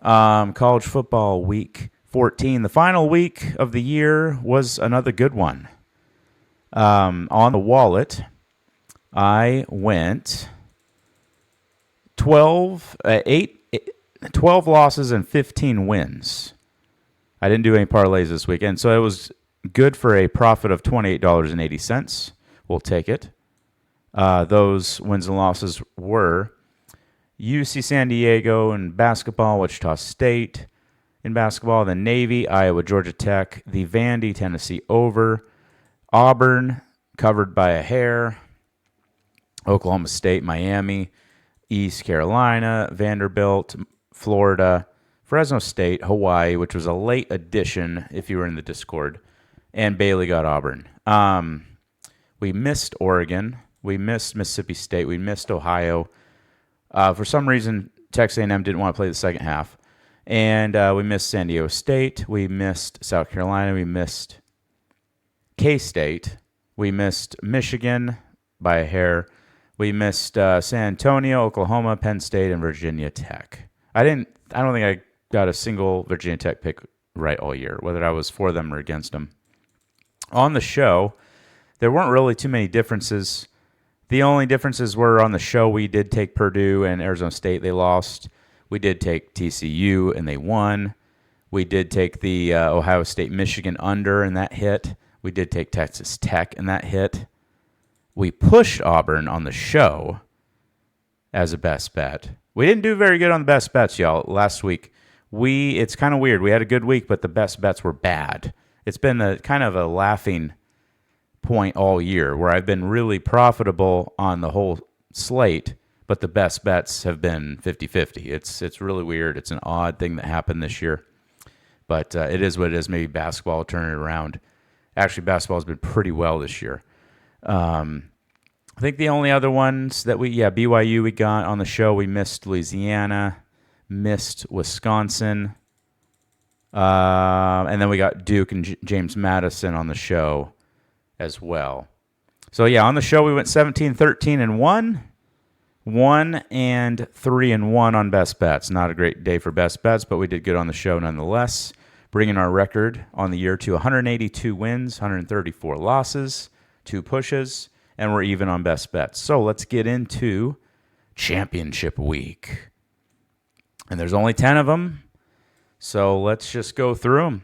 College football week 14. The final week of the year was another good one. On the wallet, I went 12 losses and 15 wins. I didn't do any parlays this weekend, so it was good for a profit of $28.80. We'll take it. Those wins and losses were UC San Diego in basketball, Wichita State in basketball, the Navy, Iowa, Georgia Tech, the Vandy, Tennessee over, Auburn covered by a hair, Oklahoma State, Miami, East Carolina, Vanderbilt, Florida, Fresno State, Hawaii, which was a late addition if you were in the Discord, and Bailey got Auburn. We missed Oregon. We missed Mississippi State. We missed Ohio. For some reason, Texas A&M didn't want to play the second half. And we missed San Diego State. We missed South Carolina. We missed K-State. We missed Michigan by a hair. We missed San Antonio, Oklahoma, Penn State, and Virginia Tech. I don't think I got a single Virginia Tech pick right all year, whether I was for them or against them. On the show, there weren't really too many differences. The only differences were on the show we did take Purdue and Arizona State. They lost. We did take TCU, and they won. We did take the Ohio State-Michigan under, and that hit. We did take Texas Tech, and that hit. We pushed Auburn on the show as a best bet. We didn't do very good on the best bets, y'all, last week. It's kind of weird. We had a good week, but the best bets were bad. It's been kind of a laughing point all year where I've been really profitable on the whole slate, but the best bets have been 50-50. It's really weird. It's an odd thing that happened this year, but it is what it is. Maybe basketball will turn it around. Actually, basketball has been pretty well this year. I think the only other ones that BYU we got on the show, we missed Louisiana, missed Wisconsin, and then we got Duke and James Madison on the show as well. So on the show we went 17-13-1, 1-3-1 on best bets. Not a great day for best bets, but we did good on the show nonetheless, bringing our record on the year to 182 wins, 134 losses, 2 pushes, and we're even on best bets. So let's get into championship week. And there's only 10 of them, so let's just go through them.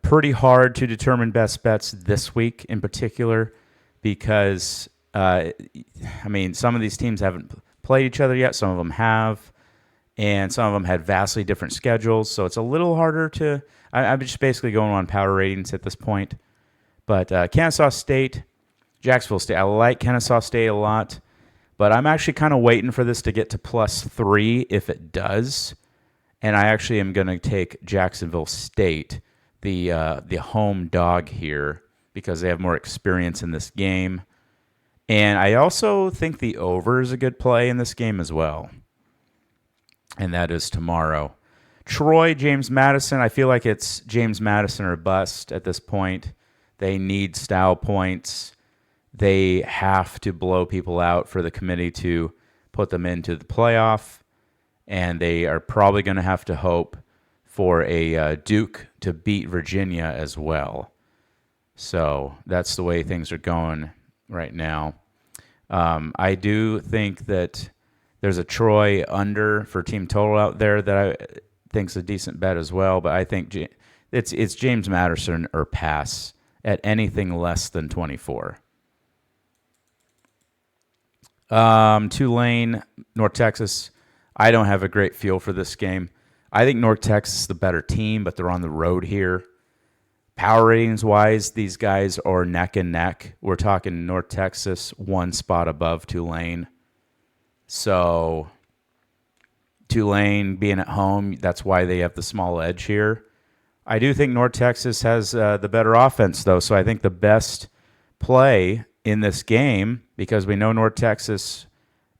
Pretty hard to determine best bets this week in particular because, some of these teams haven't played each other yet. Some of them have, and some of them had vastly different schedules. So it's a little harder to – I'm just basically going on power ratings at this point. But Kennesaw State, Jacksonville State, I like Kennesaw State a lot, but I'm actually kind of waiting for this to get to +3 if it does. And I actually am going to take Jacksonville State, the home dog here, because they have more experience in this game. And I also think the over is a good play in this game as well. And that is tomorrow. Troy, James Madison, I feel like it's James Madison or bust at this point. They need style points. They have to blow people out for the committee to put them into the playoff. And they are probably going to have to hope for a Duke to beat Virginia as well. So that's the way things are going right now. I do think that there's a Troy under for team total out there that I think's a decent bet as well. But I think it's James Madison or pass at anything less than 24. Tulane, North Texas. I don't have a great feel for this game. I think North Texas is the better team, but they're on the road here. Power ratings-wise, these guys are neck and neck. We're talking North Texas, 1 spot above Tulane. So Tulane being at home, that's why they have the small edge here. I do think North Texas has the better offense, though, so I think the best play in this game, because we know North Texas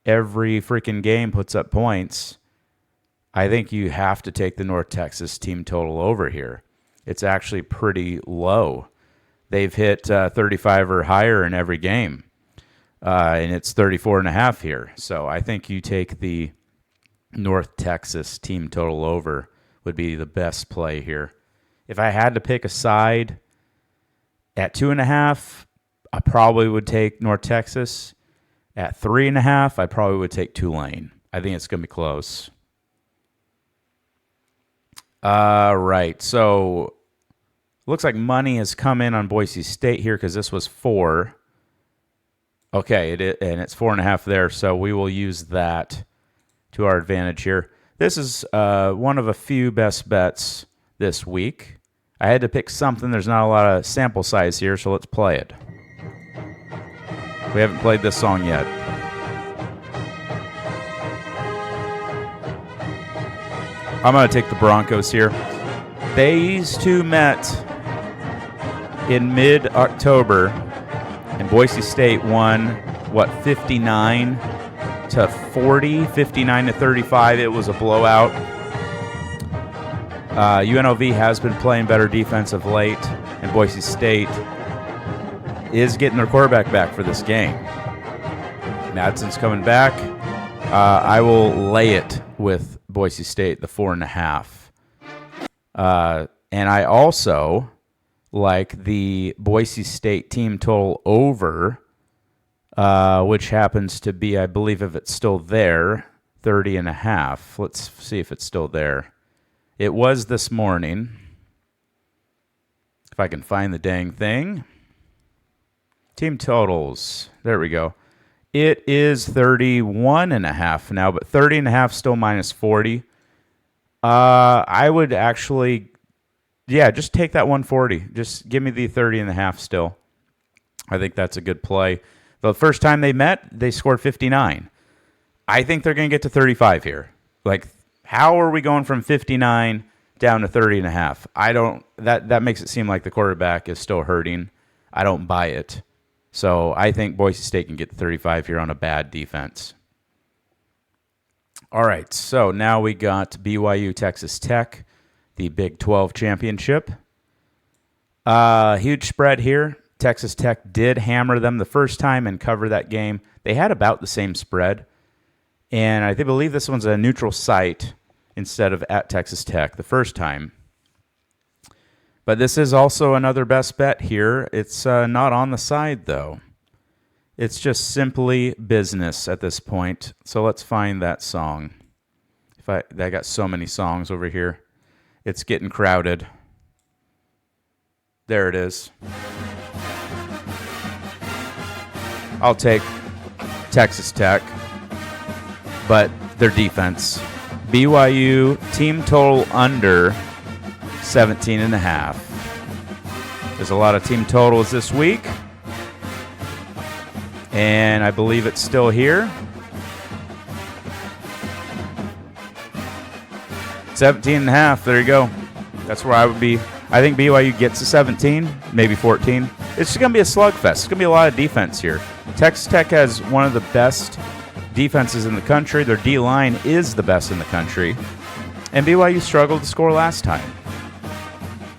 every freaking game puts up points, I think you have to take the North Texas team total over here. It's actually pretty low. They've hit 35 or higher in every game, and it's 34.5 here. So I think you take the North Texas team total over would be the best play here. If I had to pick a side at 2.5, I probably would take North Texas. At 3.5, I probably would take Tulane. I think it's going to be close. Right. So looks like money has come in on Boise State here because this was 4. Okay, and it's 4.5 there, so we will use that to our advantage here. This is one of a few best bets this week. I had to pick something. There's not a lot of sample size here, so let's play it. We haven't played this song yet. I'm going to take the Broncos here. These two met in mid-October, and Boise State won, 59 to 40, 59 to 35. It was a blowout. UNLV has been playing better defense of late, and Boise State is getting their quarterback back for this game. Madsen's coming back. I will lay it with Boise State, the 4.5. And I also like the Boise State team total over, which happens to be, I believe, if it's still there, 30.5. Let's see if it's still there. It was this morning. If I can find the dang thing. Team totals. There we go. It is 31.5 now, but 30.5 still minus 40. I would actually, just take that 140. Just give me the 30.5 still. I think that's a good play. The first time they met, they scored 59. I think they're going to get to 35 here. Like, how are we going from 59 down to 30.5? I don't. That makes it seem like the quarterback is still hurting. I don't buy it. So I think Boise State can get 35 here on a bad defense. All right, so now we got BYU Texas Tech, the Big 12 championship. Huge spread here. Texas Tech did hammer them the first time and cover that game. They had about the same spread, and I believe this one's a neutral site instead of at Texas Tech the first time. But this is also another best bet here. It's not on the side, though. It's just simply business at this point. So let's find that song. I got so many songs over here. It's getting crowded. There it is. I'll take Texas Tech, but their defense. BYU team total under 17.5. There's a lot of team totals this week, and I believe it's still here. 17.5. There you go. That's where I would be. I think BYU gets to 17, maybe 14. It's going to be a slugfest. It's going to be a lot of defense here. Texas Tech has one of the best defenses in the country. Their D-line is the best in the country. And BYU struggled to score last time.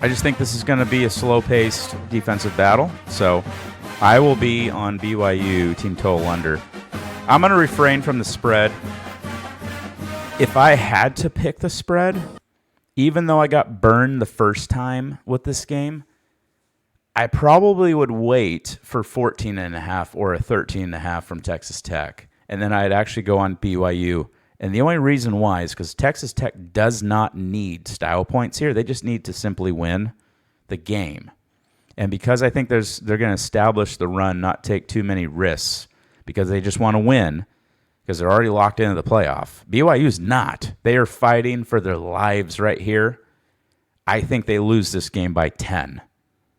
I just think this is going to be a slow-paced defensive battle. So I will be on BYU team total under. I'm going to refrain from the spread. If I had to pick the spread, even though I got burned the first time with this game, I probably would wait for 14.5 or a 13.5 from Texas Tech. And then I'd actually go on BYU. And the only reason why is because Texas Tech does not need style points here. They just need to simply win the game. And because I think they're going to establish the run, not take too many risks, because they just want to win, because they're already locked into the playoff. BYU's not. They are fighting for their lives right here. I think they lose this game by 10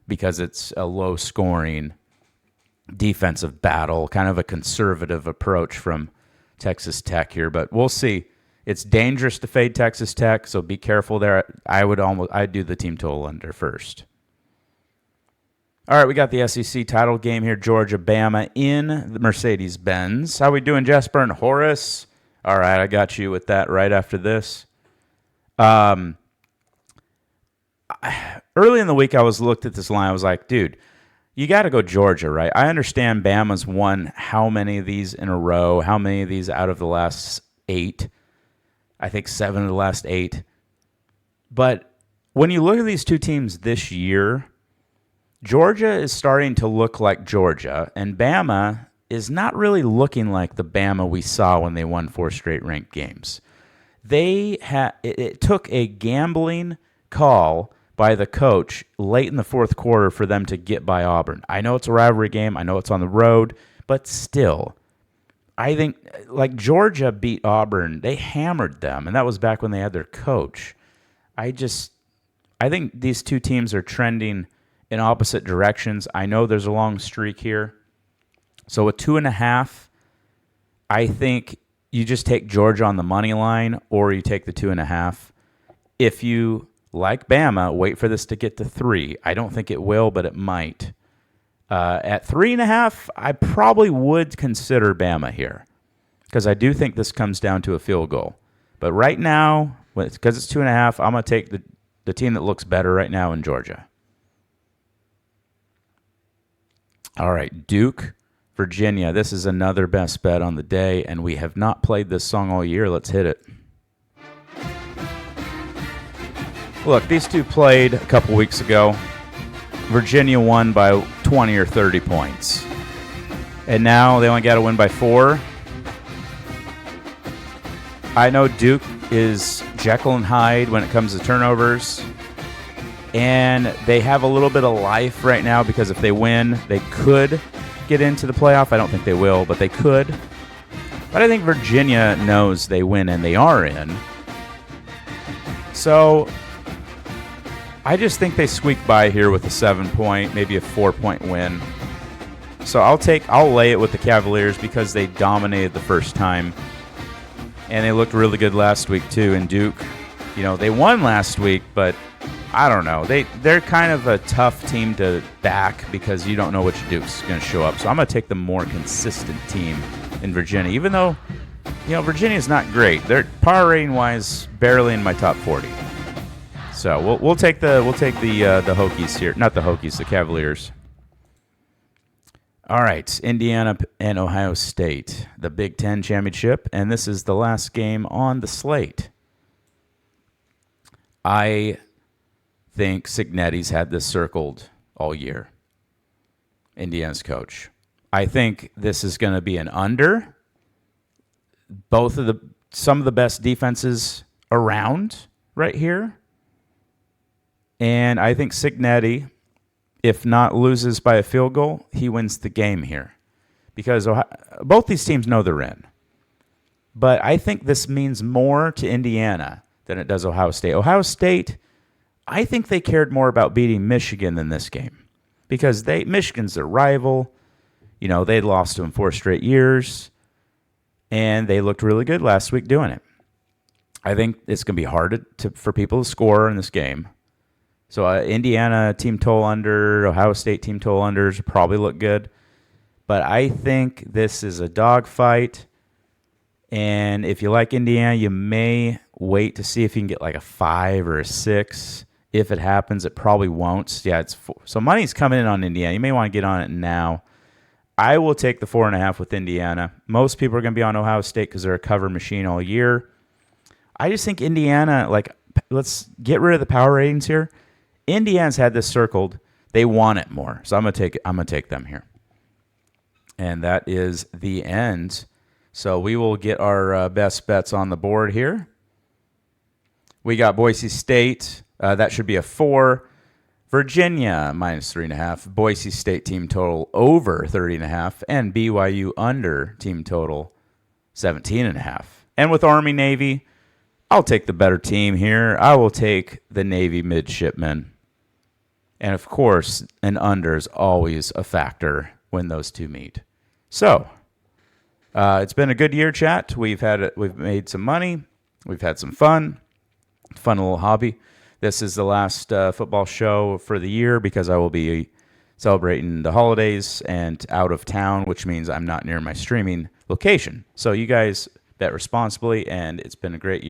because it's a low-scoring defensive battle, kind of a conservative approach from Texas Tech here, but we'll see. It's dangerous to fade Texas Tech, so be careful there. I'd do the team total under first. All right, we got the SEC title game here, Georgia-Bama in the Mercedes-Benz. How we doing, Jesper and Horace? All right, I got you with that right after this. Early in the week, I looked at this line. I was like, dude, you got to go Georgia, right? I understand Bama's won how many of these in a row, how many of these out of the last 8. I think 7 of the last 8. But when you look at these two teams this year, Georgia is starting to look like Georgia, and Bama is not really looking like the Bama we saw when they won 4 straight ranked games. It took a gambling call by the coach late in the fourth quarter for them to get by Auburn. I know it's a rivalry game. I know it's on the road, but still, I think like Georgia beat Auburn. They hammered them, and that was back when they had their coach. I think these two teams are trending in opposite directions. I know there's a long streak here. So with 2.5, I think you just take Georgia on the money line, or you take the 2.5. If you like Bama, wait for this to get to 3. I don't think it will, but it might. At 3.5, I probably would consider Bama here because I do think this comes down to a field goal. But right now, because it's 2.5, I'm going to take the team that looks better right now in Georgia. All right, Duke, Virginia. This is another best bet on the day, and we have not played this song all year. Let's hit it. Look, these two played a couple weeks ago. Virginia won by 20 or 30 points. And now they only got to win by 4. I know Duke is Jekyll and Hyde when it comes to turnovers. And they have a little bit of life right now because if they win, they could get into the playoff. I don't think they will, but they could. But I think Virginia knows they win and they are in. So I just think they squeak by here with a 7-point, maybe a 4-point win. So I'll lay it with the Cavaliers because they dominated the first time. And they looked really good last week too. And Duke, they won last week, but I don't know. They're kind of a tough team to back because you don't know which Duke's going to show up. So I'm going to take the more consistent team in Virginia, even though Virginia's not great. They're power rating wise barely in my top 40. So we'll take the Hokies here, not the Hokies, the Cavaliers. All right, Indiana and Ohio State, the Big Ten championship, and this is the last game on the slate. I think Cignetti's had this circled all year. Indiana's coach. I think this is going to be an under. Some of the best defenses around right here. And I think Cignetti, if not loses by a field goal, he wins the game here. Because both these teams know they're in. But I think this means more to Indiana than it does Ohio State. Ohio State, I think they cared more about beating Michigan than this game. Because Michigan's their rival. They'd lost to them 4 straight years. And they looked really good last week doing it. I think it's going to be hard for people to score in this game. So Indiana team total under, Ohio State team total unders probably look good. But I think this is a dogfight. And if you like Indiana, you may wait to see if you can get like a 5 or a 6. If it happens, it probably won't. Yeah, it's 4. So money's coming in on Indiana. You may want to get on it now. I will take the 4.5 with Indiana. Most people are going to be on Ohio State because they're a cover machine all year. I just think Indiana, let's get rid of the power ratings here. Indiana's had this circled. They want it more. So I'm gonna take them here. And that is the end. So we will get our best bets on the board here. We got Boise State. That should be a 4. Virginia minus 3.5. Boise State team total over 30.5. And BYU under team total 17.5. And with Army Navy, I'll take the better team here. I will take the Navy midshipmen. And, of course, an under is always a factor when those two meet. So, it's been a good year, chat. We've made some money. We've had some fun little hobby. This is the last football show for the year because I will be celebrating the holidays and out of town, which means I'm not near my streaming location. So you guys bet responsibly, and it's been a great year.